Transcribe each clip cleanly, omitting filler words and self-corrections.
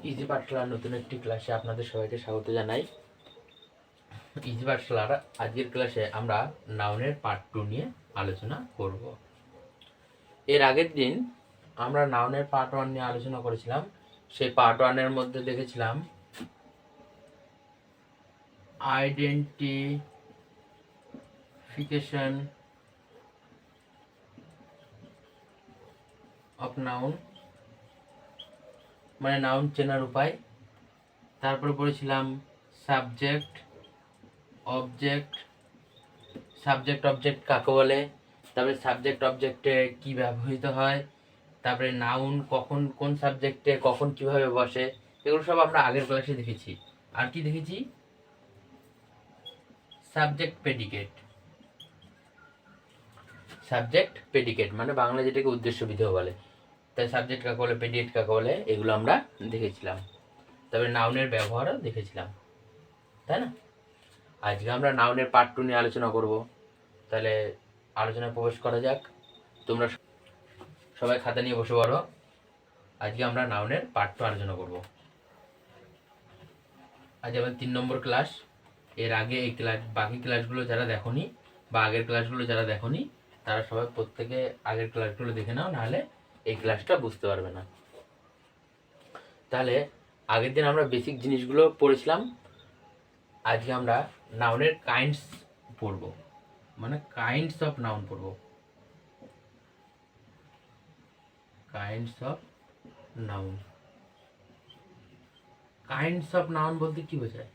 Easy পাঠশালার নতুন একটি ক্লাসে আপনাদের সবাইকে স্বাগত জানাই। ইজি পাঠশালার আজকের ক্লাসে আমরা নাউনের পার্ট 2 নিয়ে আলোচনা করব। এর আগের দিন আমরা নাউনের পার্ট 1 নিয়ে আলোচনা করেছিলাম। সেই পার্ট 1 এর মধ্যে দেখেছিলাম আইডেন্টিফিকেশন অফ নাউন, মানে নাউন চেনার উপায়। তারপরে পড়েছিলাম সাবজেক্ট অবজেক্ট, সাবজেক্ট অবজেক্ট কাকে বলে, তারপরে সাবজেক্ট অবজেক্টে কি ব্যবহৃত হয়, তারপরে নাউন কখন কোন সাবজেক্টে কখন কিভাবে বসে, এগুলো সব আমরা আগের ক্লাসে দেখেছি। আর কি দেখেছি? Subject predicate. সাবজেক্ট প্রেডিকেট মানে বাংলা যেটাকে উদ্দেশ্য বিধেয় বলে, তাই সাবজেক্ট কাকে বলে, প্রেডিকেট কাকে বলে, এগুলো আমরা দেখেছিলাম। তবে নাউনের ব্যবহারও দেখেছিলাম, তাই না? আজকে আমরা নাউনের পার্ট 2 নিয়ে আলোচনা করব। তাহলে আলোচনায় প্রবেশ করা যাক। তোমরা সবাই খাতা নিয়ে বসে পড়ো। আজকে আমরা নাউনের পার্ট 2 আলোচনা করব। আজ আমাদের 3 নম্বর ক্লাস। এর আগে এই ক্লাস, বাকি ক্লাসগুলো যারা দেখোনি বা আগের ক্লাসগুলো যারা দেখোনি, তারা সবাই প্রত্যেকে আগের ক্লাসগুলো দেখে নাও, নাহলে এই ক্লাসটা বুঝতে পারবে না। তাহলে আগের দিন আমরা বেসিক জিনিসগুলো পড়েছিলাম। আজকে আমরা নাউনের কাইন্ডস পড়ব, মানে কাইন্ডস অফ নাউন পড়ব। Kinds of noun. Kinds of noun বলতে কি বোঝায়?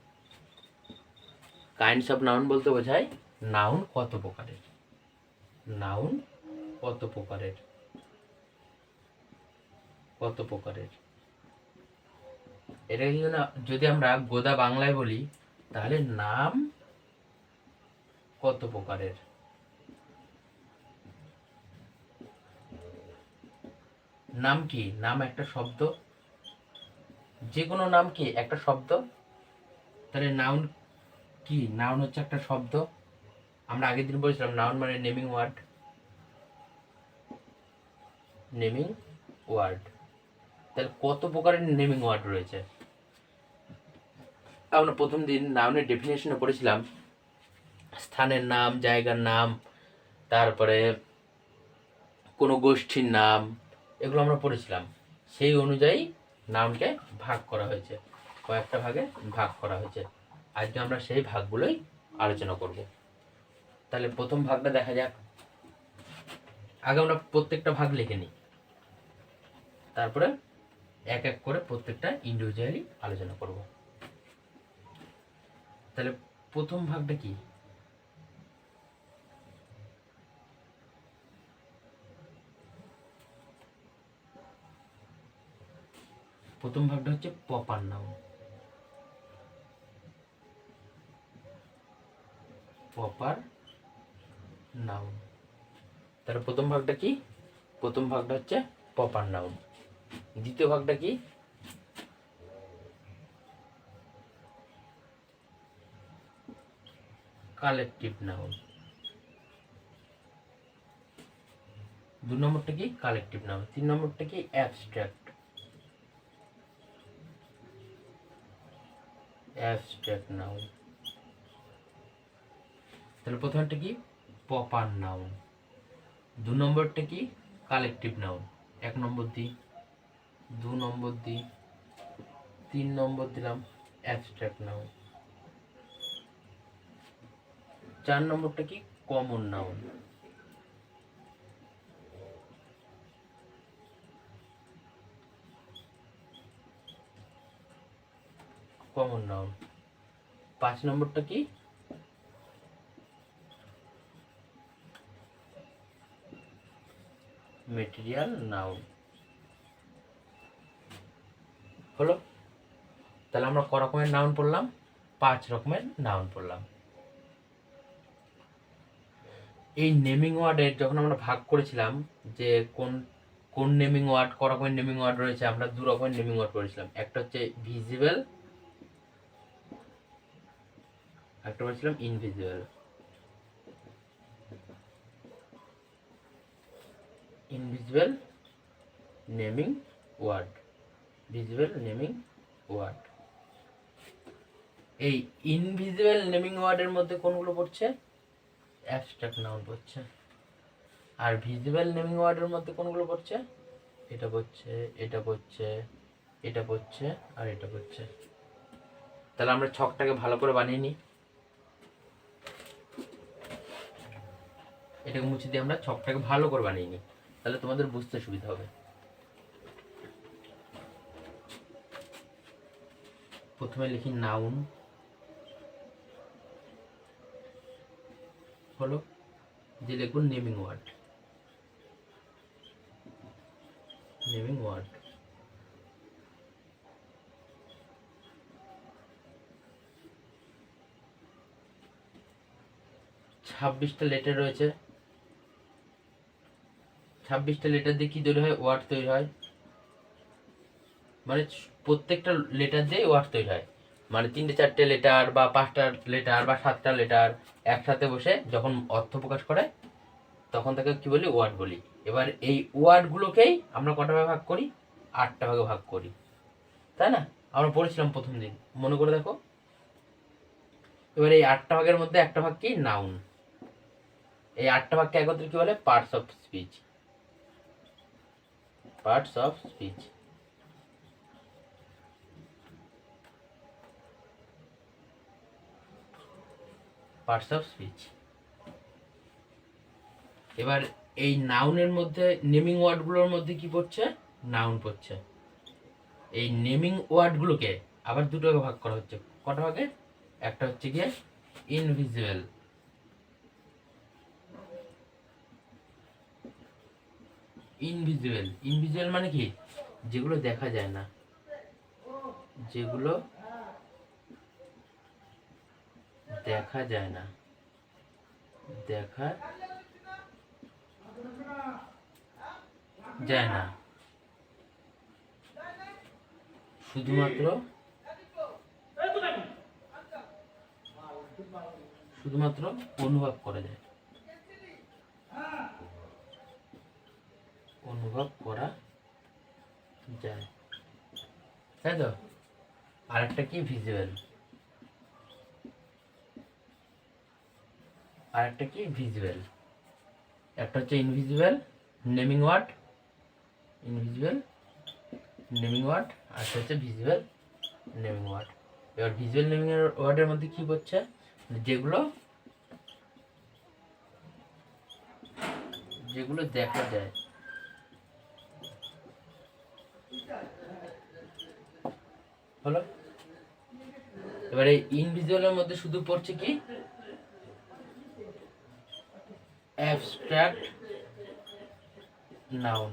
কাইন্ডস অফ নাউন বলতে বোঝায় নাউন কত প্রকারের। নাউন কত প্রকারের, কত প্রকারের। এটা যদি আমরা গোদা বাংলায় বলি, তাহলে নাম কত প্রকারের। নাম কি? নাম একটা শব্দ, যে কোনো নাম কি একটা শব্দ। তাহলে নাউন কি? নাউন হচ্ছে একটা শব্দ। আমরা আগের দিন বলেছিলাম নাউন মানে নেমিং ওয়ার্ড। Naming word. তাহলে কত প্রকারের নেমিং ওয়ার্ড রয়েছে? আমরা প্রথম দিন নাউনের ডেফিনেশনে পড়েছিলাম স্থানের নাম, জায়গার নাম, তারপরে কোনো গোষ্ঠীর নাম, এগুলো আমরা পড়েছিলাম। সেই অনুযায়ী নাউনকে ভাগ করা হয়েছে, কয়েকটা ভাগে ভাগ করা হয়েছে। আজকে আমরা সেই ভাগগুলোই আলোচনা করব। তাহলে প্রথম ভাগটা দেখা যাক। আগে আমরা প্রত্যেকটা ভাগ লিখে নিই, তারপরে এক এক করে প্রত্যেকটা ইন্ডিভিজুয়ালি আলোচনা করব। তাহলে প্রথম ভাগটা কি? প্রথম ভাগটা হচ্ছে প্রপার নাউন। Proper noun. তাহলে প্রথম ভাগটা কি? প্রথম ভাগটা হচ্ছে প্রপার নাউন। দ্বিতীয় ভাগটা কি? Collective noun. 2 নম্বরটা কি? Collective noun. 3 নম্বরটা কি? অ্যাবস্ট্রাক্ট। Abstract noun. তাহলে প্রথমটা কি? Proper noun. 2 নম্বরটা কি? Collective noun. 1 নম্বর দিই, 2 নম্বর দিই, 3 নম্বর দিলাম অ্যাবস্ট্রাক্ট নাউন। 4 নম্বরটা কি? Common noun. Common noun. 5 নম্বরটা কি? Material noun. হলো? তাহলে আমরা ক রকমের নাউন পড়লাম? 5 রকমের নাউন পড়লাম। এই নেমিং ওয়ার্ডের যখন আমরা ভাগ করেছিলাম যে কোন কোন নেমিং ওয়ার্ড, ক রকমের নেমিং ওয়ার্ড রয়েছে, আমরা 2 রকমের নেমিং ওয়ার্ড করেছিলাম। একটা হচ্ছে ভিজিবল, একটা বলেছিলাম invisible. Invisible naming word, visible naming word. এই ইনভিজিবল নেমিং ওয়ার্ডের মধ্যে কোনগুলো পড়ছে? অ্যাবস্ট্রাক্ট নাউন পড়ছে। আর ভিজিবল নেমিং ওয়ার্ডের মধ্যে কোনগুলো পড়ছে? এটা পড়ছে, এটা পড়ছে, এটা পড়ছে, আর এটা পড়ছে। তাহলে আমরা ছকটাকে ভালো করে বানিয়ে নিই। এটাকে মুছে দিয়ে আমরা ছকটাকে ভালো করে বানিয়ে নিই, তাহলে তোমাদের বুঝতে সুবিধা হবে। প্রথমে লিখি নাউন হলো, যে লিখব নেমিং ওয়ার্ড। নেমিং ওয়ার্ড 26টা লেটার রয়েছে। 26টা লেটার দিয়ে কি তৈরি হয়? ওয়ার্ড তৈরি হয়। মানে প্রত্যেকটা লেটার দিয়ে ওয়ার্ড তৈরি হয়। মানে 3টে 4টে লেটার বা 5টা লেটার বা 7টা লেটার একসাথে বসে যখন অর্থ প্রকাশ করে তখন তাকে কি বলি? ওয়ার্ড বলি। এবার এই ওয়ার্ডগুলোকেই আমরা কটা ভাগে ভাগ করি? 8টা ভাগে ভাগ করি, তাই না? আমরা পড়েছিলাম প্রথম দিন, মনে করে দেখো। এবার এই 8টা ভাগের মধ্যে একটা ভাগ কি? নাউন। এই 8টা ভাগকে একত্রে কি বলে? Parts of speech. Parts of speech. Parts of speech. এবার এই নাউনের মধ্যে নেমিং ওয়ার্ডগুলোর মধ্যে কি পড়ছে? নাউন পড়ছে। এই নেমিং ওয়ার্ডগুলোকে আবার দুটো ভাগ করা হচ্ছে। কটা ভাগে? একটা হচ্ছে গিয়ে ইনভিজিবল। ইনভিজিবল, ইনভিজিবল মানে কি? যেগুলো দেখা যায় না। যেগুলো দেখা যায় না। দেখা যায় না, শুধুমাত্র শুধুমাত্র অনুভব করা যায়। অনুভব করা যায়, তাই তো? আর একটা কি? ভিজুয়াল। আর একটা কি? ভিজুয়াল। একটা হচ্ছে invisible naming word, invisible naming word, আর একটা হচ্ছে ভিজুয়াল নেমিং ওয়ার্ড। এবার ভিজুয়াল নেমিং ওয়ার্ডের মধ্যে কি হচ্ছে? যেগুলো যেগুলো দেখা যায়। হলো। এবারে ইনভিজিবলের মধ্যে শুধু পড়ছে কি? Abstract noun.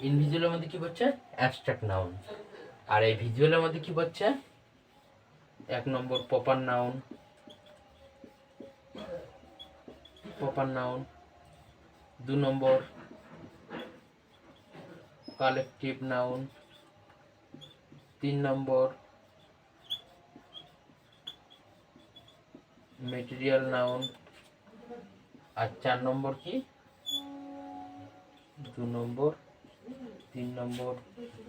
ইনভিজিবলের মধ্যে কি পড়ছে? Abstract noun. আর এই ভিজুয়ালের মধ্যে কি পড়ছে? 1 নম্বর প্রপার নাউন। Proper noun. 2 নম্বর কালেকটিভ নাউন। 3 নম্বর মেটেরিয়াল নাউন। আর 4 নম্বর কি? 2 নম্বর, 3 নম্বর,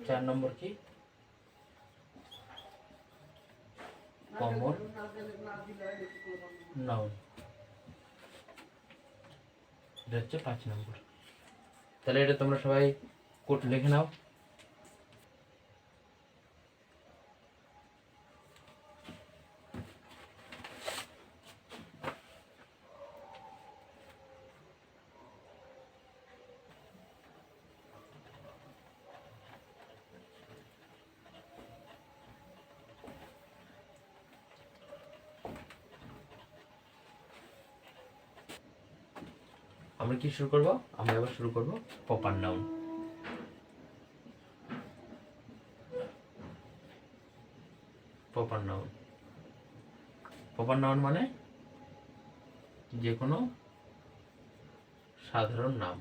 4 নম্বর কি? Common noun. এটা হচ্ছে 5 নম্বর। তাহলে এটা তোমরা সবাই কোড লিখে নাও। আমরা কি শুরু করব? আমরা এবার শুরু করব proper noun. Proper noun. Proper noun মানে যে কোনো সাধারণ নাম।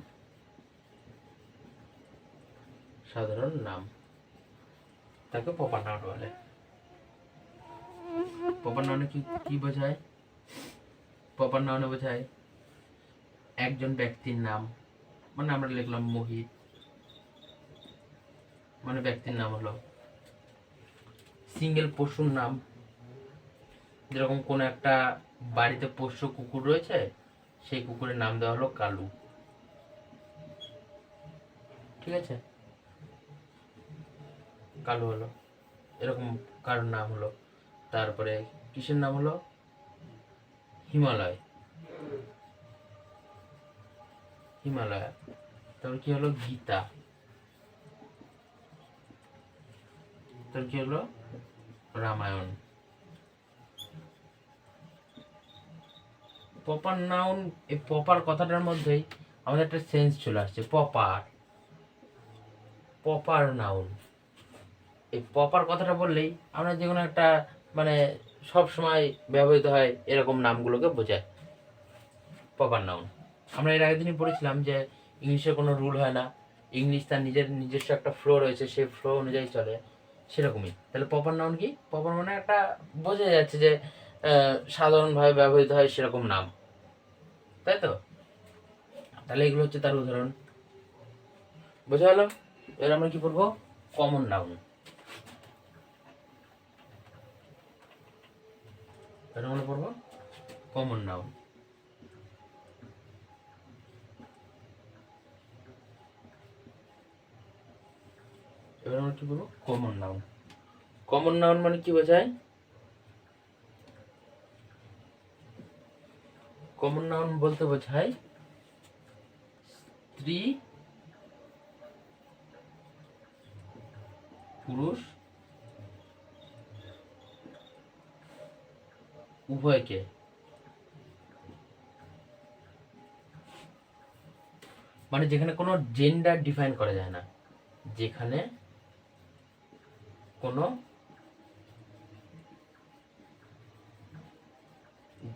সাধারণ নাম তাকে প্রপার নাউন বলে। প্রপার নাউনে কি বোঝায়? প্রপার নাউনে বোঝায় একজন ব্যক্তির নাম। মানে আমরা লিখলাম মোহিত, মানে ব্যক্তির নাম হলো। সিঙ্গেল পশুর নাম, যেরকম কোনো একটা বাড়িতে পোষ্য কুকুর রয়েছে, সেই কুকুরের নাম দেওয়া হলো কালু। ঠিক আছে, কালু হলো, এরকম কারোর নাম হলো। তারপরে কিসের নাম হলো? হিমালয়, হিমালয়া। তারপর কি হলো? গীতা। তারপর কি হলো? রামায়ণ। প্রপার নাউন, এই প্রপার কথাটার মধ্যেই আমাদের একটা সেন্স চলে আসছে, প্রপার, প্রপার নাউন। এই প্রপার কথাটা বললেই আমরা যে কোনো একটা মানে সব সময় ব্যবহৃত হয় এরকম নামগুলোকে বোঝায় প্রপার নাউন। আমরা এর আগের দিনই পড়েছিলাম যে ইংলিশে কোনো রুল হয় না, ইংলিশ তার নিজস্ব একটা ফ্লো রয়েছে, সেই ফ্লো অনুযায়ী চলে, সেরকমই। তাহলে প্রপার নাউন কি? প্রপার মানে একটা বোঝা যাচ্ছে যে সাধারণভাবে ব্যবহৃত হয় সেরকম নাম, তাই তো? তাহলে এগুলো হচ্ছে তার উদাহরণ, বোঝা গেল? এবার আমরা কি পড়বো? Common noun. এটা আমরা পড়বো কমন নাউন। এবার আমরা কি বলবো? Common noun. কমন নাউন মানে কি বোঝায়? কমন নাউন বলতে বোঝায় স্ত্রী পুরুষ উভয়কে, মানে যেখানে কোনো জেন্ডার ডিফাইন করা যায় না, যেখানে কোনো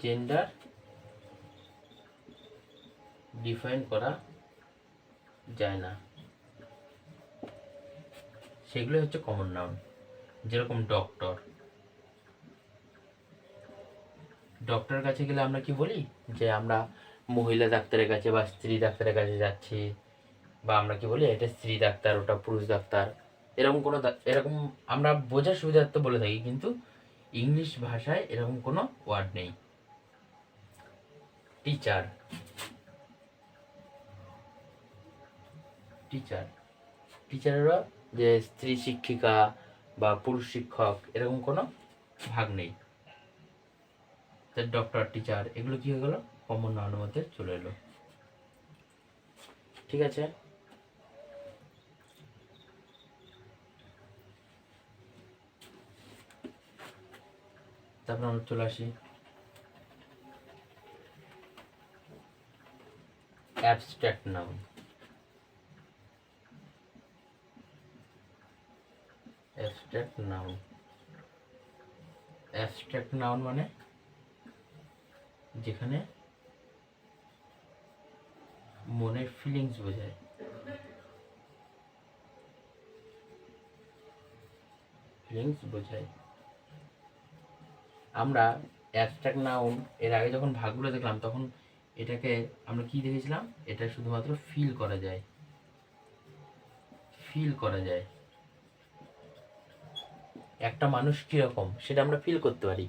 জেন্ডার ডিফাইন করা যায় না, সেগুলো হচ্ছে কমন নাউন। যেরকম ডক্টর, ডক্টরের কাছে গেলে আমরা কি বলি? যে আমরা মহিলা ডাক্তারের কাছে বা স্ত্রী ডাক্তারের কাছে যাচ্ছি, বা আমরা কি বলি এটা স্ত্রী ডাক্তার, ওটা পুরুষ ডাক্তার, এরকম কোনো এরকম আমরা বোঝার সুবিধার্থে বলে থাকি, কিন্তু ইংলিশ ভাষায় এরকম কোনো ওয়ার্ড নেই। টিচার, টিচার, টিচারেরও যে স্ত্রী শিক্ষিকা বা পুরুষ শিক্ষক এরকম কোনো ভাগ নেই। ডক্টর, টিচার, এগুলো কি হয়ে গেল? কমন নাউনের মধ্যে চলে এলো। ঠিক আছে, তারপর আমরা চলে আসি abstract noun. Abstract noun, abstract noun মানে যেখানে মনের ফিলিংস বোঝায়, ফিলিংস বোঝায়। আমরা অ্যাবস্ট্রাক্ট নাউন এর আগে যখন ভাগগুলো দেখলাম তখন এটাকে আমরা কি দেখেছিলাম? এটা শুধুমাত্র ফিল করা যায়, ফিল করা যায়। একটা মানুষ কিরকম সেটা আমরা ফিল করতে পারি,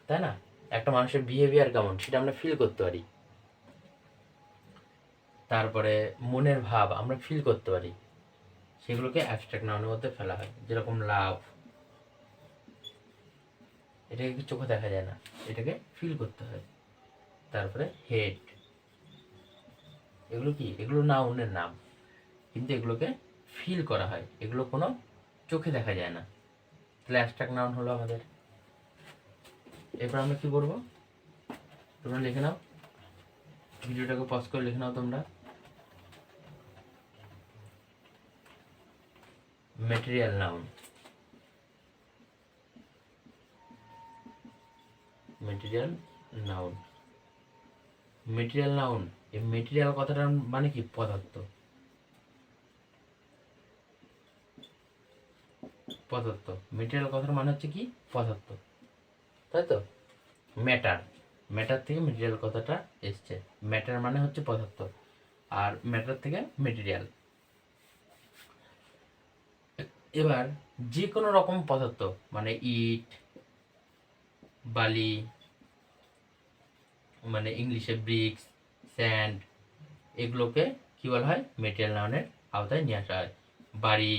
তাই না? একটা মানুষের বিহেভিয়ার কেমন সেটা আমরা ফিল করতে পারি। তারপরে মনের ভাব আমরা ফিল করতে পারি, সেগুলোকে অ্যাবস্ট্রাক্ট নাউনের মধ্যে ফেলা হয়। যেরকম লাভ, এটাকে চোখে দেখা যায় না, এটাকে ফিল করতে হয়। তারপরে হেড, এগুলো কি? এগুলো নাউনের নাম, কিন্তু এগুলোকে ফিল করা হয়, এগুলো কোনো চোখে দেখা যায় না। তাহলে অ্যাবস্ট্রাক্ট নাউন হলো আমাদের। এরপর আমরা কি করবো? তোমরা লিখে নাও, ভিডিওটাকে পজ করে লিখে নাও তোমরা। Material noun, material noun, material noun. এই ম্যাটেরিয়াল কথাটার মানে কি? পদার্থ, পদার্থ। ম্যাটেরিয়াল কথার মানে হচ্ছে কি? পদার্থ, তাই তো? ম্যাটার, ম্যাটার থেকে ম্যাটেরিয়াল কথাটা এসছে। ম্যাটার মানে হচ্ছে পদার্থ, আর ম্যাটার থেকে ম্যাটেরিয়াল। এবার যে কোনো রকম পদার্থ মানে ইট, বালি, মানে ইংলিশে ব্রিক্স, স্যান্ড, এগুলোকে কি বলা হয়, মেটেরিয়াল নাউনের আওতায় নিয়ে আসা হয়। বাড়ি,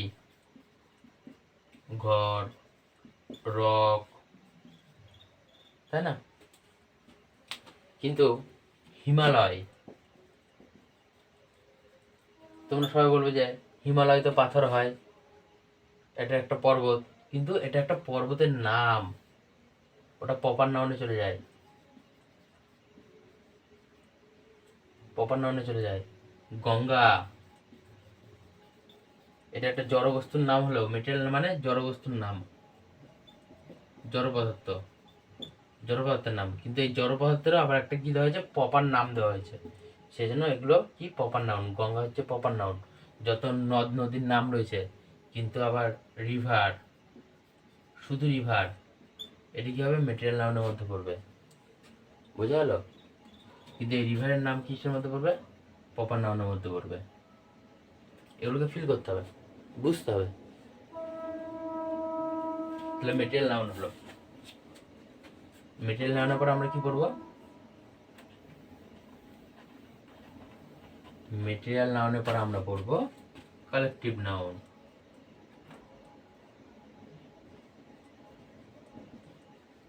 ঘর, রক, তাই না? কিন্তু হিমালয়, তোমরা সবাই বলবে যে হিমালয় তো পাথর হয়, এটা একটা পর্বত, কিন্তু এটা একটা পর্বতের নাম, ওটা প্রপার নাউনে চলে যায়, প্রপার নাউনে চলে যায়। গঙ্গা, এটা একটা জড় বস্তুর নাম হলেও মেটেরিয়াল মানে জড় বস্তুর নাম, জড় পদার্থ, জড় পদার্থের নাম, কিন্তু এই জড় পদার্থেরও আবার একটা কি দেওয়া হয়েছে, প্রপার নাম দেওয়া হয়েছে, সেই জন্য এগুলো কি প্রপার নাউন। গঙ্গা হচ্ছে প্রপার নাউন। যত নদ নদীর নাম রয়েছে, কিন্তু আবার রিভার, শুধু রিভার, এটি কি হবে, মেটেরিয়াল নাউনের মধ্যে পড়বে, বোঝা গেল? কিন্তু এই রিভারের নাম কিসের মধ্যে পড়বে, প্রপার নাউনের মধ্যে পড়বে। এগুলোকে ফিল করতে হবে, বুঝতে হবে। তাহলে মেটেরিয়াল নাউন হলো। মেটেরিয়াল নাউনের পর আমরা কি করব, মেটেরিয়াল নাউনের পর আমরা পড়ব collective noun.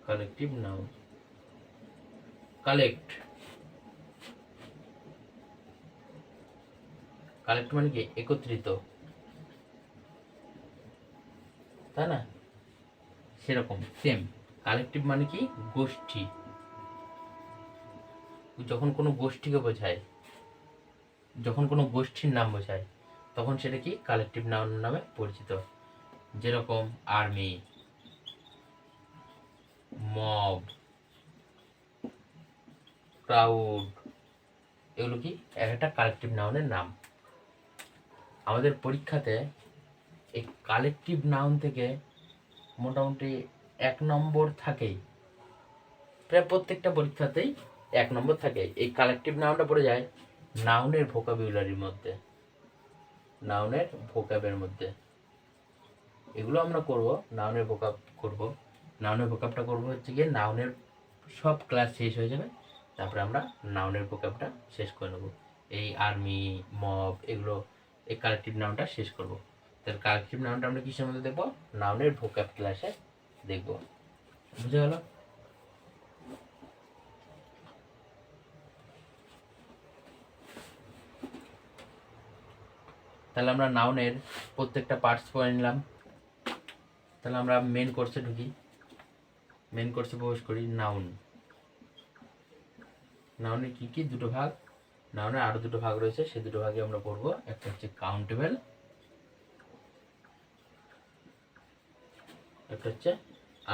Collective noun, collect, collect মানে কি, একত্রিত, তাই না? সেরকম সেম কালেকটিভ মানে কি, গোষ্ঠী। যখন কোনো গোষ্ঠীকে বোঝায়, যখন কোনো গোষ্ঠীর নাম বোঝায়, তখন সেটা কি কালেকটিভ নাউন নামে পরিচিত। যেরকম আর্মি, মব, ক্রাউড, এগুলো কি এক একটা কালেকটিভ নাউনের নাম। আমাদের পরীক্ষাতে এই কালেকটিভ নাউন থেকে মোটামুটি 1 নম্বর থাকেই, প্রায় প্রত্যেকটা পরীক্ষাতেই 1 নম্বর থাকে। এই কালেকটিভ নাউনটা পড়ে যায় নাউনের ভোকাবুলারির মধ্যে, নাউনের ভোকাবের মধ্যে। এগুলো আমরা করব, নাউনের ভোকাব করব। নাউনের ভোকাবটা করব হচ্ছে গিয়ে নাউনের সব ক্লাস শেষ হয়ে যাবে, তারপরে আমরা নাউনের ভোকাবটা শেষ করে নেব। এই আর্মি, মব, এগুলো এই কালেকটিভ নাউনটা শেষ করব। তাহলে কালেকটিভ নাউনটা আমরা কিসের মধ্যে দেখব, নাউনের ভোকাব ক্লাসে দেখব, বুঝে গেল? তাহলে আমরা নাউনের প্রত্যেকটা পার্টস পড়ে নিলাম। তাহলে আমরা মেন কোর্সে ঢুকি, মেন কোর্সে প্রবেশ করি। নাউন, নাউনের কি কি দুটো ভাগ, নাউনের আরো দুটো ভাগ রয়েছে, সেই দুটো ভাগে আমরা পড়বো। একটা হচ্ছে কাউন্টেবল, একটা হচ্ছে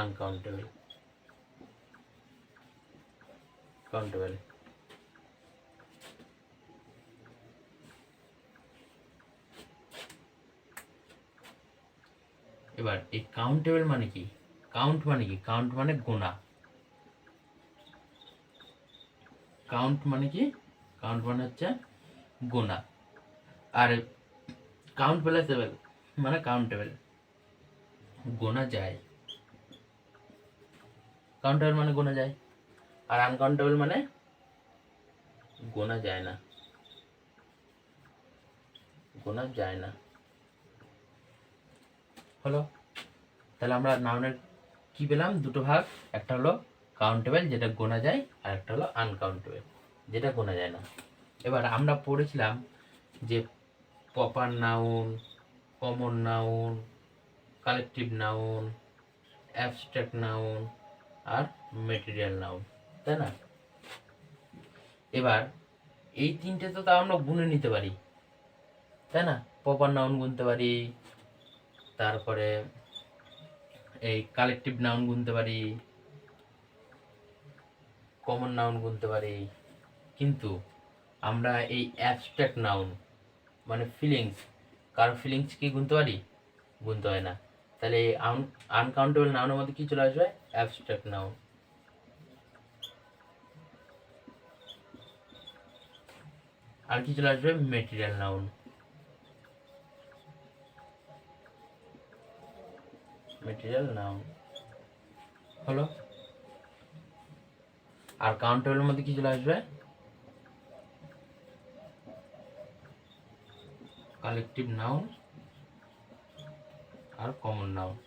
আনকাউন্টেবল। কাউন্টেবল, এবার এই কাউন্টেবল মানে কি, কাউন্ট মানে কি, কাউন্ট মানে গোনা। কাউন্ট মানে কি, কাউন্ট মানে হচ্ছে গোনা। আর কাউন্টেবল মানে কাউন্টেবল, গোনা যায়। কাউন্টেবল মানে গোনা যায়, আর আনকাউন্টেবল মানে গোনা যায় না, গোনা যায় না। হলো? তাহলে আমরা নাউনের কি পেলাম, দুটো ভাগ। একটা হলো কাউন্টেবল, যেটা গোনা যায়, আর একটা হলো আনকাউন্টেবল, যেটা গোনা যায় না। এবার আমরা পড়েছিলাম যে proper noun, common noun, collective noun, abstract noun, আর মেটেরিয়াল নাউন, তাই না? এবার এই তিনটে তো তাও আমরা গুনে নিতে পারি, তাই না? প্রপার নাউন গুনতে পারি, তারপরে এই কালেকটিভ নাউন গুনতে পারি, কমন নাউন গুনতে পারি, কিন্তু আমরা এই অ্যাবস্ট্রাক্ট নাউন মানে ফিলিংস, কারো ফিলিংস কি গুনতে পারি, গুনতে হয় না। তাহলে এই আনকাউন্টেবল নাউনের মধ্যে কি চলে আসবে, অ্যাবস্ট্রাক্ট নাউন। আর কি চলে আসবে, মেটেরিয়াল নাউন। মেটেরিয়াল নাউন হলো। আর কাউন্টেবলের মধ্যে কি চলে আসবে? কালেকটিভ নাউন আর কমন নাউন।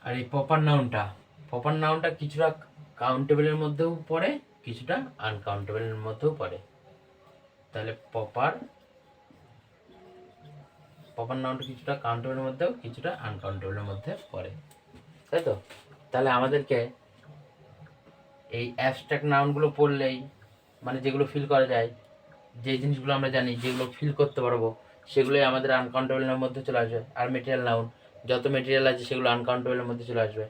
আর এই প্রপার নাউনটা কিছুটা কাউন্টেবলের মধ্যেও পড়ে, কিছুটা আনকাউন্টেবলের মধ্যেও পড়ে। তাহলে প্রপার নাউনটা কিছুটা কাউন্টেবলের মধ্যেও কিছুটা আনকাউন্টেবলের মধ্যে পড়ে, তাই তো? তাহলে আমাদেরকে এই অ্যাবস্ট্রাক্ট নাউনগুলো পড়লেই, মানে যেগুলো ফিল করা যায়, যে জিনিসগুলো আমরা জানি, যেগুলো ফিল করতে পারবো, সেগুলোই আমাদের আনকাউন্টেবলের মধ্যে চলে আসবে। আর মেটেরিয়াল নাউন, যত মেটেরিয়াল আছে সেগুলো আনকাউন্টেবলের মধ্যে চলে আসবে।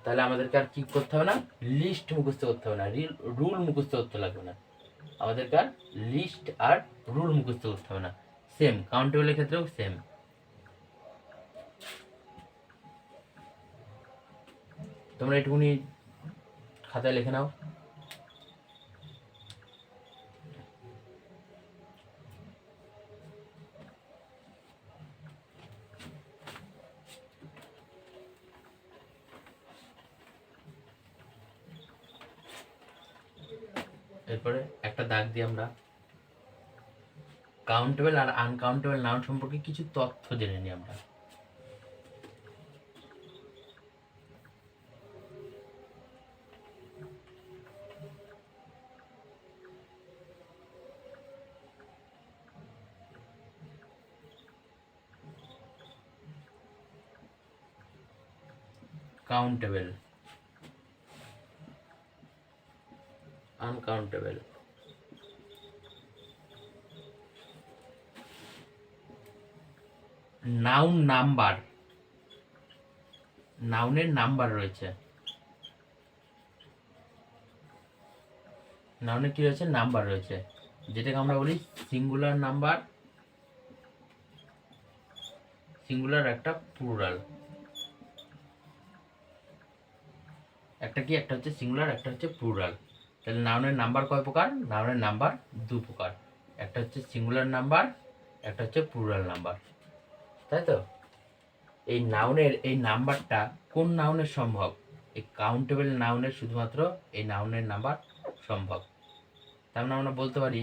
তাহলে আমাদেরকে আর কি করতে হবে না, লিস্ট মুখস্থ করতে হবে না, রুল মুখস্থ করতে লাগবে না। আমাদেরকে আর লিস্ট আর রুল মুখস্থ করতে হবে না। সেম কাউন্টেবলের ক্ষেত্রেও সেম। তোমরা এটুকুনি খাতায় লিখে নাও। এরপরে একটা দাগ দিয়ে আমরা কাউন্টেবল আর আনকাউন্টেবল নাউন সম্পর্কে কিছু তথ্য জেনে নিই আমরা। Countable, uncountable. নাউন নাম্বার, নাউনের নাম্বার রয়েছে, নাউনের কি রয়েছে? নাম্বার রয়েছে, যেটাকে আমরা বলি সিঙ্গুলার নাম্বার, সিঙ্গুলার একটা প্লুরাল। একটা কি, একটা হচ্ছে সিঙ্গুলার, একটা হচ্ছে প্লুরাল। তাহলে নাউনের নাম্বার কয় প্রকার? নাউনের নাম্বার দু প্রকার, একটা হচ্ছে সিঙ্গুলার নাম্বার, একটা হচ্ছে প্লুরাল নাম্বার, তাই তো? এই নাউনের এই নাম্বারটা কোন নাউনের সম্ভব? এই কাউন্টেবল নাউনের শুধুমাত্র এই নাউনের নাম্বার সম্ভব। তার মানে আমরা বলতে পারি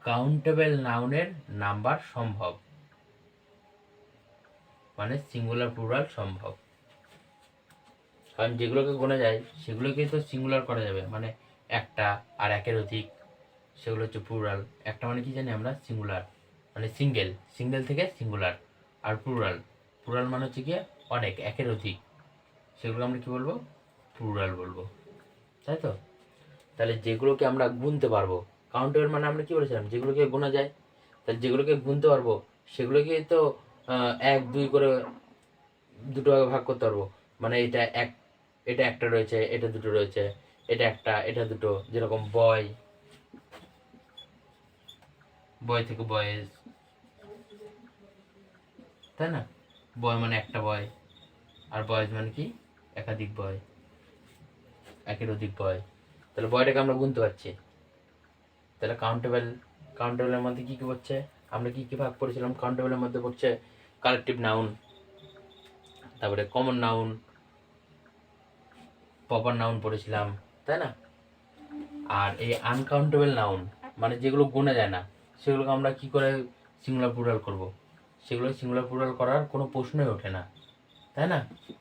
কাউন্টেবল নাউনের নাম্বার সম্ভব, মানে সিঙ্গুলার প্লুরাল সম্ভব। কারণ যেগুলোকে গোনা যায় সেগুলোকে তো সিঙ্গুলার করা যাবে, মানে একটা আর একের অধিক, সেগুলো হচ্ছে প্লুরাল। একটা মানে কি জানি আমরা? সিঙ্গুলার, মানে সিঙ্গেল, সিঙ্গেল থেকে সিঙ্গুলার। আর প্লুরাল, প্লুরাল মানে হচ্ছে কি অনেক, একের অধিক, সেগুলো আমরা কি বলবো? প্লুরাল বলবো, তাই তো? তাহলে যেগুলোকে আমরা গুনতে পারবো, কাউন্টেবল মানে আমরা কি বলেছিলাম? যেগুলোকে গোনা যায়। তাহলে যেগুলোকে গুনতে পারবো সেগুলোকে তো এক দুই করে দুটো ভাগে ভাগ করতে পারবো। মানে এটা এক, এটা একটা রয়েছে, এটা দুটো রয়েছে, এটা একটা, এটা দুটো। যেরকম বয়, বয় থেকে বয়েজ, তাই না? বয় মানে একটা বয়, আর বয়েজ মানে কি? একাধিক বয়, একের অধিক বয়। তাহলে বয়টাকে আমরা গুনতে পারছি। তাহলে কাউন্টেবলের মধ্যে কি কি পড়ছে? আমরা কি কি ভাগ করেছিলাম? কাউন্টেবলের মধ্যে পড়ছে কালেকটিভ নাউন, তারপরে কমন নাউন, প্রপার নাউন পড়েছিলাম, তাই না? আর এই আনকাউন্টেবল নাউন মানে যেগুলো গোনা যায় না, সেগুলোকে আমরা কি করে সিঙ্গুলার প্লুরাল করব? সেগুলো সিঙ্গুলার প্লুরাল করার কোনো প্রশ্নই ওঠে না, তাই না?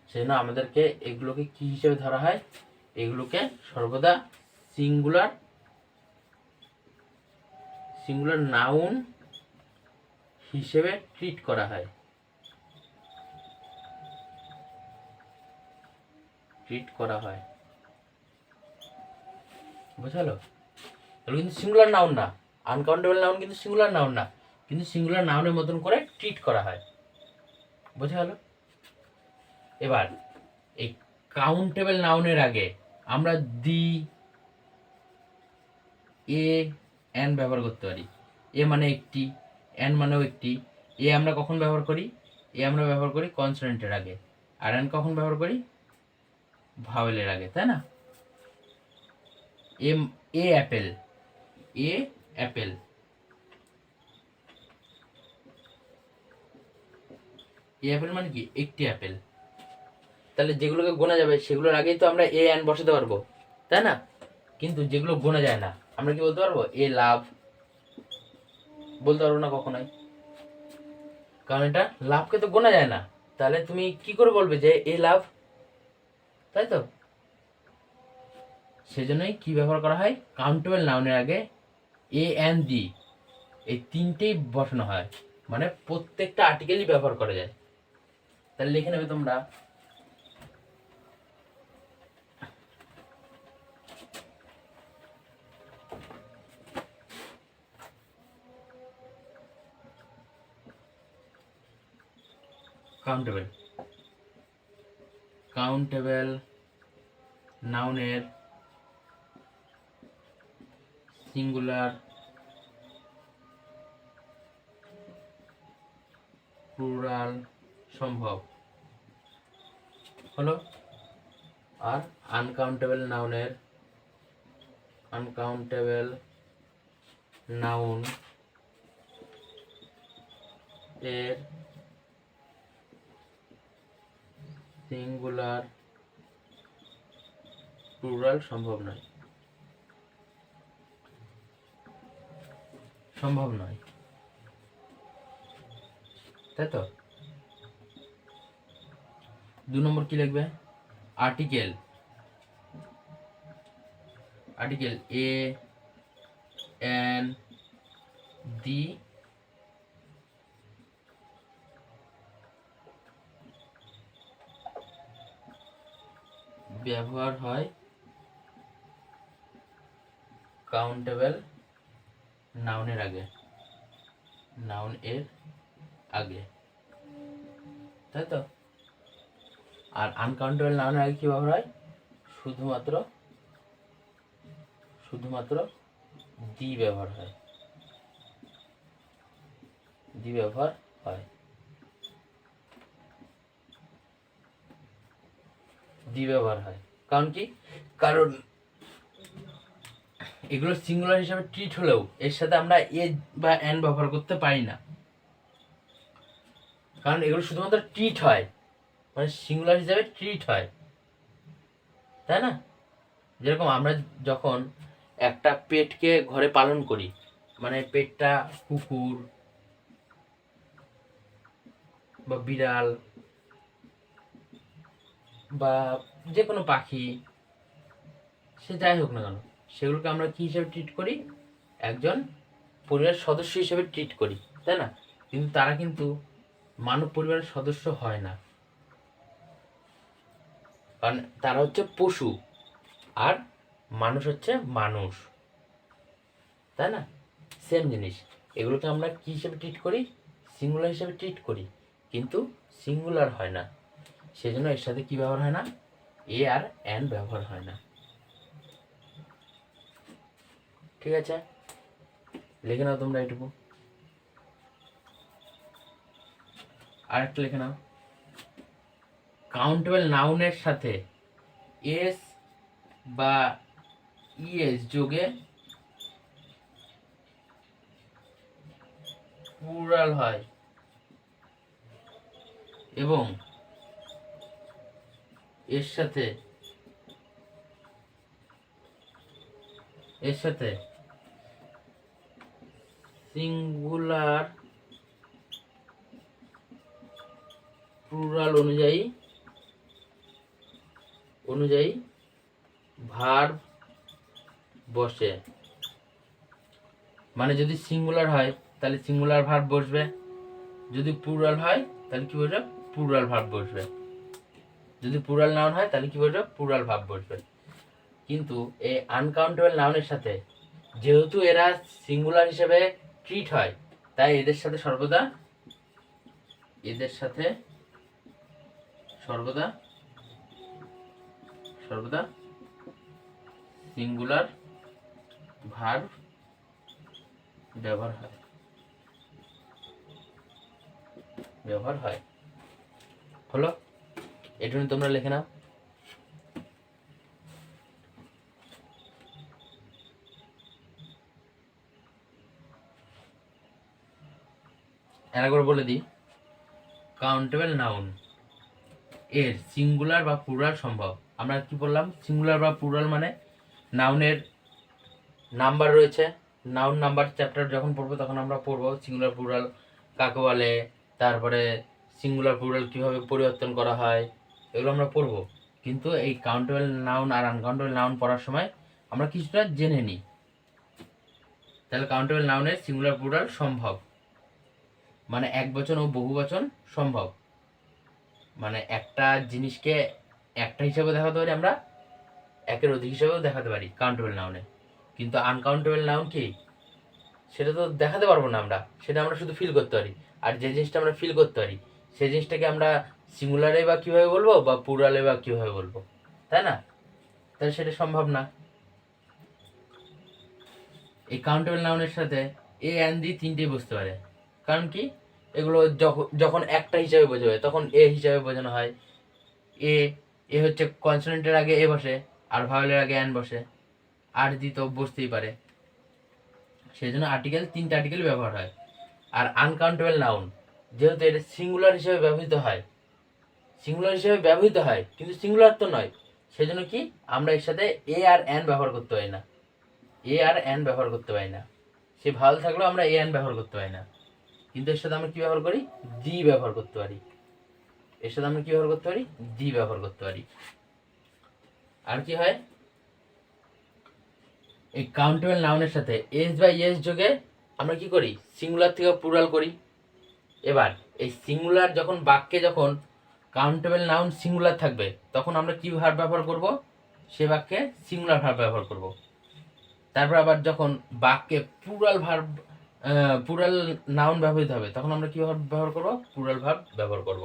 সেজন্য আমাদেরকে এগুলোকে কি হিসেবে ধরা হয়? এগুলোকে সর্বদা সিঙ্গুলার নাউন হিসেবে ট্রিট করা হয়, বুঝালো? এগুলো কিন্তু সিঙ্গুলার নাউন না, আনকাউন্টেবল নাউন কিন্তু সিঙ্গুলার নাউন না, কিন্তু সিঙ্গুলার নাউনের মতন করে ট্রিট করা হয়, বোঝা গেল? এবার এই কাউন্টেবল নাউনের আগে আমরা দি, এ, এন ব্যবহার করতে পারি। এ মানে একটি, এন মানেও একটি। এ আমরা কখন ব্যবহার করি? এ আমরা ব্যবহার করি কনসোনেন্টের আগে। আর এন কখন ব্যবহার করি? ভাওয়েলের আগে, তাই না? এ অ্যাপেল, এ অ্যাপেল, এ অ্যাপেল মানে কি একটি অ্যাপেল। তাহলে যেগুলোকে গোনা যাবে সেগুলোর আগেই তো আমরা এ অ্যান বসাতে পারবো, তাই না? কিন্তু যেগুলো গোনা যায় না আমরা কি বলতে পারবো? এ লাভ বলতে পারবো না কখনোই, কারণ এটা লাভকে তো গোনা যায় না। তাহলে তুমি কি করে বলবে যে এ লাভ, তাই তো? সেজন্যই কি ব্যবহার করা হয়, কাউন্টেবল নাউনের আগে এ অ্যান দি এই তিনটেই বসানো হয়, মানে প্রত্যেকটা আর্টিকেলই ব্যবহার করা যায়। তাহলে লিখে নেবে তোমরা কাউন্টেবল। কাউন্টেবল নাউনের সিঙ্গুলার, প্লুরাল সম্ভব হলো। আর আনকাউন্টেবল নাউনের, আনকাউন্টেবল নাউন এর সিঙ্গুলার, প্লুরাল সম্ভব নয়, সম্ভব নয়, তাই তো? 2 নম্বর কি লিখবে? আর্টিকেল, আর্টিকেল এ অ্যান দি ব্যবহার হয় কাউন্টেবল নাউনের আগে, নাউন এর আগে, তাই তো? আর আনকাউন্টেবল নাউনের আগে কি ব্যবহার হয়? শুধুমাত্র, শুধুমাত্র দি ব্যবহার হয়, দি ব্যবহার হয়, দি ব্যবহার হয়। কারণ কি? কারণ এগুলো সিঙ্গুলার হিসাবে ট্রিট হলেও এর সাথে আমরা এ বা এন ব্যবহার করতে পারি না, কারণ এগুলো শুধুমাত্র ট্রিট হয়, মানে সিঙ্গুলার হিসাবে ট্রিট হয়, তাই না? যেরকম আমরা যখন একটা পেটকে ঘরে পালন করি, মানে পেটটা কুকুর বা বিড়াল বা যে কোনো পাখি, সে যাই হোক না কেন, সেগুলোকে আমরা কি হিসেবে ট্রিট করি? একজন পরিবারের সদস্য হিসেবে ট্রিট করি, তাই না? কিন্তু তারা কিন্তু মানব পরিবারের সদস্য হয় না, কারণ তারা হচ্ছে পশু আর মানুষ হচ্ছে মানুষ, তাই না? সেম জিনিস। এগুলোকে আমরা কি হিসেবে ট্রিট করি? সিঙ্গুলার হিসেবে ট্রিট করি, কিন্তু সিঙ্গুলার হয় না। সেজন্য এর সাথে কি ব্যবহার হয় না? এ আর এন ব্যবহার হয় না। ঠিক আছে, লিখে নাও তোমরা এটুকু। আর একটা লিখে নাও, কাউন্টেবল নাউনের সাথে এস বা ইএস যোগে প্লুরাল হয় এবং এর সাথে, এর সাথে সিঙ্গুলার, প্লুরাল অনুযায়ী, অনুযায়ী ভার্ব বসে। মানে যদি সিঙ্গুলার হয় তাহলে সিঙ্গুলার ভার্ব বসবে, যদি প্লুরাল হয় তাহলে কি বসবে? প্লুরাল ভার্ব বসবে। যদি প্লুরাল নাউন হয় তাহলে কি বসবে? প্লুরাল ভার্ব বসবে। কিন্তু এই আনকাউন্টেবল নাউনের সাথে যেহেতু এরা সিঙ্গুলার হিসেবে ট্রিট হয়, তাই এদের সাথে সর্বদা, এদের সাথে সর্বদা, সর্বদা সিঙ্গুলার ভার্ব ব্যবহার হয়, ব্যবহার হয়। হলো, এটুকু তোমরা লিখে নাও। এর করে বলে দিই, কাউন্টেবল নাউন এর সিঙ্গুলার বা প্লুরাল সম্ভব। আমরা কি বললাম? সিঙ্গুলার বা প্লুরাল মানে নাউনের নাম্বার রয়েছে, নাউন নাম্বার চ্যাপ্টার যখন পড়বো তখন আমরা পড়বো সিঙ্গুলার প্লুরাল কাকে বলে, তারপরে সিঙ্গুলার প্লুরাল কীভাবে পরিবর্তন করা হয়, এগুলো আমরা পড়বো। কিন্তু এই কাউন্টেবল নাউন আর আনকাউন্টেবল নাউন পড়ার সময় আমরা কিছুটা জেনে নিই। তাহলে কাউন্টেবল নাউনের সিঙ্গুলার প্লুরাল সম্ভব মানে একবচন ও বহুবচন সম্ভব, মানে একটা জিনিসকে একটা হিসাবে দেখাতে পারি আমরা, একের অধিক হিসাবেও দেখাতে পারি কাউন্টেবল নাউনে। কিন্তু আনকাউন্টেবল নাউন কি, সেটা তো দেখাতে পারবো না আমরা, সেটা আমরা শুধু ফিল করতে পারি। আর যে জিনিসটা আমরা ফিল করতে পারি সেই জিনিসটাকে আমরা সিঙ্গুলারে বা কীভাবে বলবো বা প্লুরালে বা কীভাবে বলবো, তাই না? তাহলে সেটা সম্ভব না। এই কাউন্টেবল নাউনের সাথে এ অ্যান্ড দি তিনটেই বসতে পারে। কারণ কি, এগুলো যখন একটা হিসাবে বোঝাবে তখন এ হিসাবে বোঝানো হয়। এ এ হচ্ছে কনসোনেন্টের আগে এ বসে, আর ভাওয়েলের আগে অ্যান বসে, আর দি তো বসতেই পারে, সেই জন্য আর্টিকেল, তিনটা আর্টিকেল ব্যবহার হয়। আর আনকাউন্টেবল নাউন যেহেতু এটা সিঙ্গুলার হিসেবে ব্যবহৃত হয়, সিঙ্গুলার হিসেবে ব্যবহৃত হয় কিন্তু সিঙ্গুলার তো নয়, সেই জন্য কি আমরা এর সাথে এ আর অ্যান ব্যবহার করতে পারি না, এ আর অ্যান ব্যবহার করতে পারি না। সে ভাওয়েল থাকলেও আমরা এ অ্যান ব্যবহার করতে পারি না, কিন্তু এর সাথে আমরা কি ব্যবহার করি? দি ব্যবহার করতে পারি। এর সাথে আমরা কি ব্যবহার করতে পারি? দি ব্যবহার করতে পারি। আর কি হয়, এই কাউন্টেবল নাউনের সাথে এস বা ইয়েস যোগে আমরা কি করি? সিঙ্গুলার থেকে প্লুরাল করি। এবার এই সিঙ্গুলার যখন বাক্যে, যখন কাউন্টেবল নাউন সিঙ্গুলার থাকবে তখন আমরা কি ভার্ব ব্যবহার করব? সে বাক্যে সিঙ্গুলার ভার্ব ব্যবহার করব। তারপর আবার যখন বাক্যে প্লুরাল ভার্ব, প্লুরাল নাউন ব্যবহৃত হবে তখন আমরা কি ভার্ব ব্যবহার করব? প্লুরাল ভার্ব ব্যবহার করব।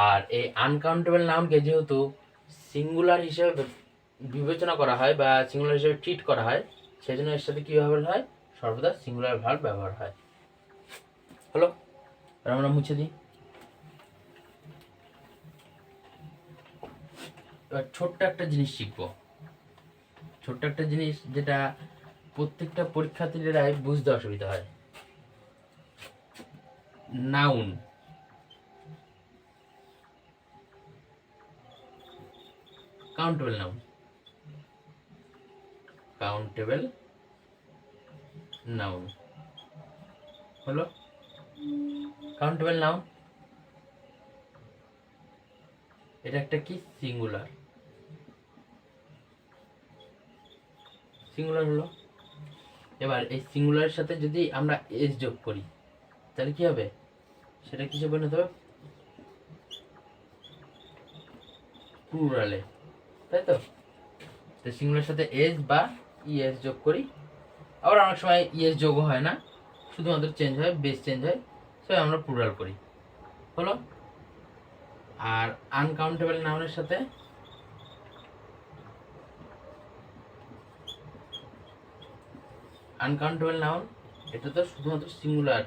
আর এই আনকাউন্টেবল নাউনকে যেহেতু সিঙ্গুলার হিসেবে বিবেচনা করা হয় বা সিঙ্গুলার হিসেবে ট্রিট করা হয়, সেই জন্য এর সাথে কী ব্যবহার হয়? সর্বদা সিঙ্গুলার ভার্ব ব্যবহার হয়। হলো, আমরা মুছে দিই। এবার ছোট্ট একটা জিনিস শিখবো, ছোট্ট একটা জিনিস যেটা প্রত্যেকটা পরীক্ষার্থীরাই বুঝতে অসুবিধা হয়। Noun, countable noun, countable noun হলো কাউন্টেবল নাউন, এটা একটা কি? সিঙ্গুলার, সিঙ্গুলার হলো। এবার এই সিঙ্গুলারের সাথে যদি আমরা এস যোগ করি তাহলে কি হবে? সেটা কিসে পরিণত হবে? প্লুরালে, তাই তো? তো সিঙ্গুলারের সাথে এস বা ইএস যোগ করি, আবার অনেক সময় ইএস যোগও হয় না, শুধুমাত্র চেঞ্জ হয়, বেস চেঞ্জ হয়, সো আমরা প্লুরাল করি। হলো। আর আনকাউন্টেবল নাউনের সাথে আনকাউন্টেবল নাউন, এটা তো শুধুমাত্র সিঙ্গুলার,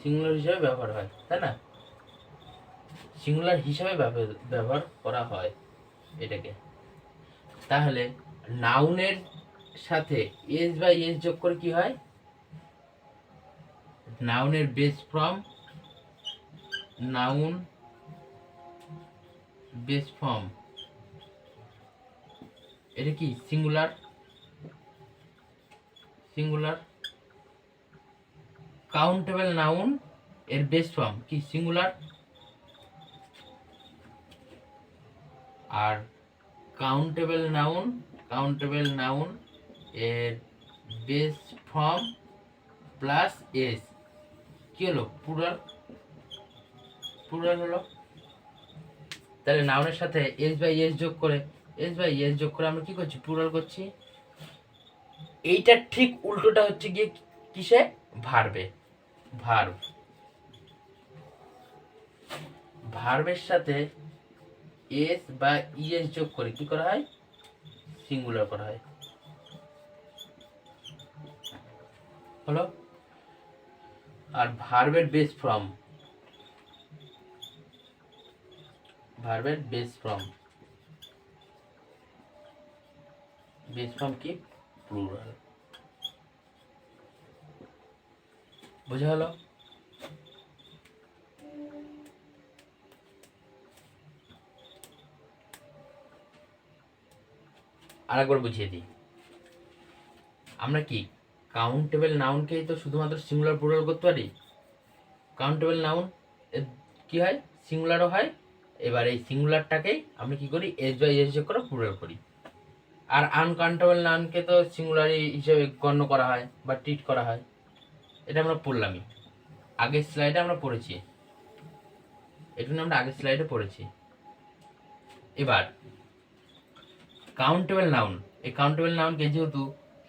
সিঙ্গুলার হিসাবে ব্যবহার হয়, তাই না? সিঙ্গুলার হিসাবে ব্যবহার করা হয় এটাকে। তাহলে নাউনের সাথে এস বা এস যোগ করে কি হয়? নাউনের base form, noun base form, এটা কি? Singular, singular. কাউন্টেবল নাউন এর বেস ফর্ম কি? সিঙ্গুলার। আর কাউন্টেবল নাউন, কাউন্টেবল নাউন এর বেস ফর্ম প্লাস এস কি হলো? প্লুরাল, প্লুরাল হলো। তাহলে নাউনের সাথে এস বাই এস যোগ করে, এস বাই এস যোগ করে আমরা কি করছি? প্লুরাল করছি। এইটা ঠিক উল্টোটা হচ্ছে গিয়ে কিসে? ভার্বে। ভার্ব, ভার্বের সাথে এস বা ইএস যোগ করে কি করা হয়? সিঙ্গুলার করা হয়। হলো। আর ভার্বের বেস ফর্ম, ভার্বের বেস ফর্ম, বেস ফর্ম কি? প্লুরাল। বোঝা হলো? আরেকবার বুঝিয়ে দিই। আমরা কি কাউন্টেবল নাউনকেই তো শুধুমাত্র সিঙ্গুলার প্লুরাল করতে পারি। কাউন্টেবল নাউন কি হয়, সিঙ্গুলারও হয়। এবার এই সিঙ্গুলারটাকেই আমরা কি করি, এস বাই এস যোগ করে প্লুরাল করি। আর আনকাউন্টেবল নাউনকে তো সিঙ্গুলারই হিসেবে গণ্য করা হয় বা ট্রিট করা হয়। এটা আমরা পড়লামই, আগের স্লাইডে আমরা পড়েছি, এটা আমরা আগের স্লাইডে পড়েছি। এবার কাউন্টেবল নাউন, এই কাউন্টেবল নাউনকে যেহেতু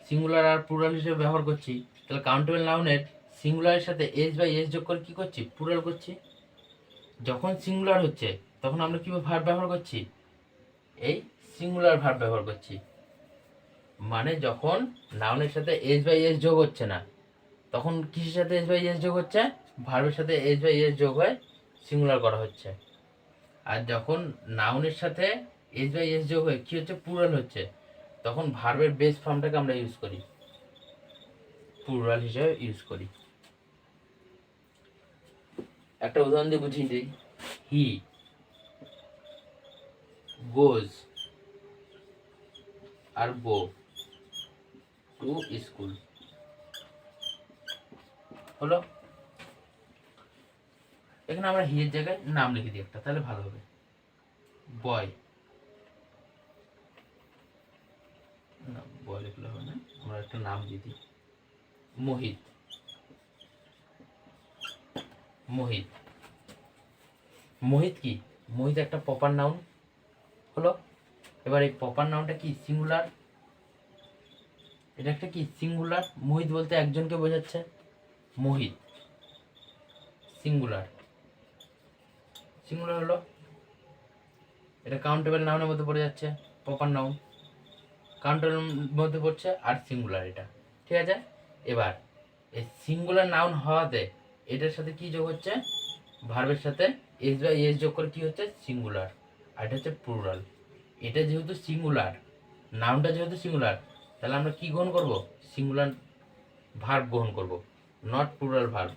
সিঙ্গুলার আর প্লুরাল হিসেবে ব্যবহার করছি, তাহলে কাউন্টেবল নাউনের সিঙ্গুলারের সাথে এস বাই এস যোগ করে কি করছি, প্লুরাল করছি। যখন সিঙ্গুলার হচ্ছে তখন আমরা কিভাবে ভার্ব ব্যবহার করছি, এই সিঙ্গুলার ভার্ব ব্যবহার করছি। মানে যখন নাউনের সাথে এস বাই এস যোগ হচ্ছে না, তখন কিসের সাথে এস বাই এস যোগ হচ্ছে, ভার্বের সাথে এস বাই এস যোগ হয়ে সিঙ্গুলার করা হচ্ছে। আর যখন নাউনের সাথে এস বাই এস যোগ হয়ে কি হচ্ছে, প্লুরাল হচ্ছে, তখন ভার্বের বেস ফর্মটাকে আমরা ইউজ করি, প্লুরাল হিসেবে ইউজ করি। একটা উদাহরণ দিয়ে বুঝিয়ে দিই। হি গোজ আর গো টু স্কুল হলো। এখানে আমরা হি এর জায়গায় নাম লিখে দিই একটা, তাহলে ভালো হবে। বয়, না বয় লিখলে হবে না, আমরা একটা নাম দিয়ে দিই। মোহিত, মোহিত, মোহিত কি, মোহিত একটা প্রপার নাউন হলো। এবার এই প্রপার নাউনটা কি, সিঙ্গুলার, এটা একটা কি সিঙ্গুলার। মোহিত বলতে একজনকে বোঝাচ্ছে, মোহিত সিঙ্গুলার, সিঙ্গুলার হলো। এটা কাউন্টেবল নাউনের মধ্যে পড়ে যাচ্ছে, প্রপার নাউন কাউন্টেবল মধ্যে পড়ছে আর সিঙ্গুলার, এটা ঠিক আছে। এবার এই সিঙ্গুলার নাউন হওয়াতে এটার সাথে কি যোগ হচ্ছে, ভার্বের সাথে এস বাই এস যোগ করে কি হচ্ছে, সিঙ্গুলার। আর এটা হচ্ছে প্লুরাল। এটা যেহেতু সিঙ্গুলার, নাউনটা যেহেতু সিঙ্গুলার, তাহলে আমরা কি গ্রহণ করব, সিঙ্গুলার ভার্ব গ্রহণ করব, নট প্লুরাল ভার্ব,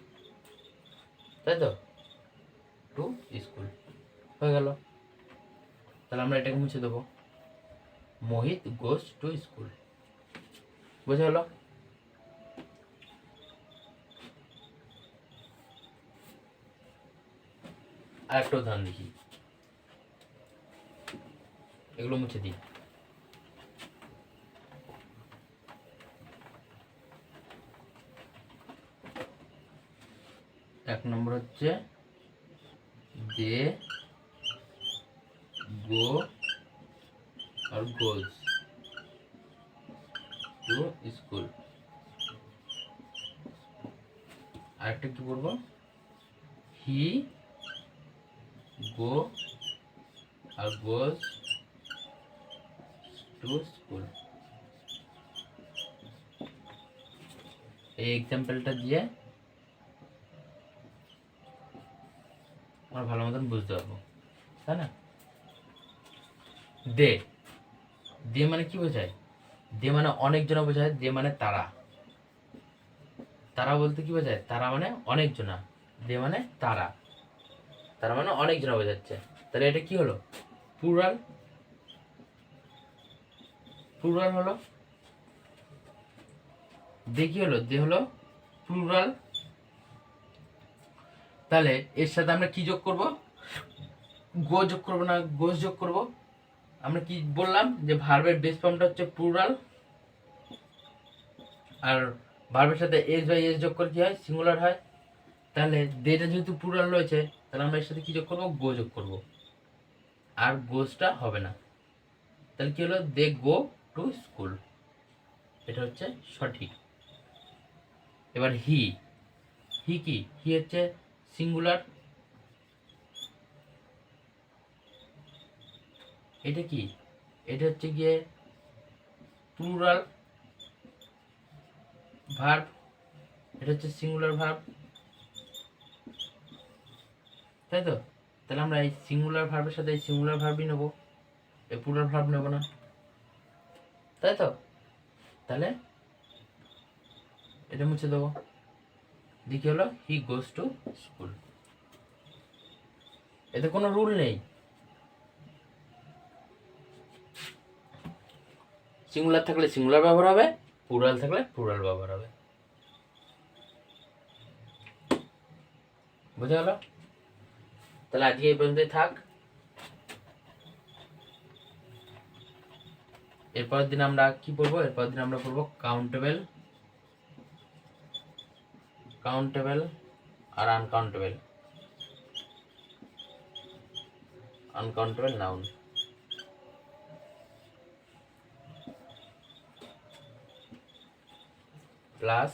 তাই তো। টু স্কুল হয়ে গেল। তাহলে আমরা এটাকে মুছে দেবো, মোহিত গোস টু স্কুল, বুঝে গেল। আর একটা উদাহরণ দেখি, এগুলো মুছে দিই। এক নম্বর হচ্ছে দে গো আর গোজ টু স্কুল। আরেকটা কি বলবো, হি গো আর গোজ টু স্কুল। এই এক্সাম্পলটা দিয়ে আমরা ভালো মতন বুঝতে পারবো, তাই না। দে, দে মানে কি বোঝায়, দে মানে অনেকজনা বোঝায়, দে মানে তারা, তারা বলতে কি বোঝায়, তারা মানে অনেকজনা, দে মানে তারা, তারা মানে অনেকজনা বোঝাচ্ছে। তাহলে এটা কি হলো, প্লুরাল, প্লুরাল হলো। দে কি হলো, দে হলো প্লুরাল। তাহলে এর সাথে আমরা কি যোগ করব, গো যোগ করব না গোস যোগ করব। আমরা কি বললাম যে ভার্বের বেস ফর্মটা হচ্ছে প্লুরাল, আর ভার্বের সাথে এস বাই এস যোগ করে কি হয়, সিঙ্গুলার হয়। তাহলে দেটা যেহেতু প্লুরাল রয়েছে, তাহলে আমরা এর সাথে কি যোগ করব, গো যোগ করব, আর গোসটা হবে না। তাহলে কি হলো, দে গো টু স্কুল, এটা হচ্ছে সঠিক। এবার হি, হি কি, হি হচ্ছে সিঙ্গুলার, এটা কি, এটা হচ্ছে গিয়ে প্লুরাল ভার্ব, এটা হচ্ছে সিঙ্গুলার ভার্ব, তাই তো। তাহলে আমরা এই সিঙ্গুলার ভার্বের সাথে এই সিঙ্গুলার ভার্বই নেবো, এই প্লুরাল ভার্ব নেবো না, তাই তো। তাহলে এটা মুছে দেবো, দেখি হলো হি গোস টু স্কুল। এতে কোনো রুল নেই, সিঙ্গুলার থাকলে সিঙ্গুলার ব্যবহার হবে, প্লুরাল থাকলে প্লুরাল ব্যবহার হবে। বুঝা গেল? তাহলে আজকে এই পর্যন্তই থাক। এরপরের দিন আমরা কি পড়বো? এরপরের দিন আমরা পড়বো কাউন্টেবল, কাউন্টেবল আর uncountable, uncountable noun. Plus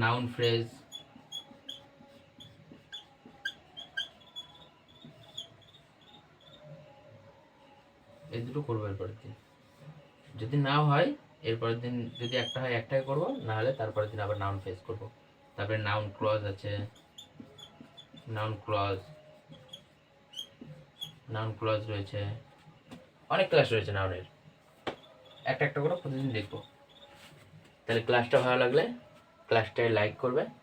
noun phrase, এই দুটো করবো এরপরের দিন। যদি না হয় এরপরের দিন, যদি একটা হয় একটাই করবো, না হলে তারপরের দিন আবার নাউন ফ্রেজ করবো। তারপরে নাউন ক্লজ আছে, নাউন ক্লজ, নাউন ক্লজ রয়েছে, অনেক ক্লাস রয়েছে নাউনের। একটা একটা করে প্রতিদিন দেখবো। তাহলে ক্লাসটা ভালো লাগলে ক্লাসটায় লাইক করবে।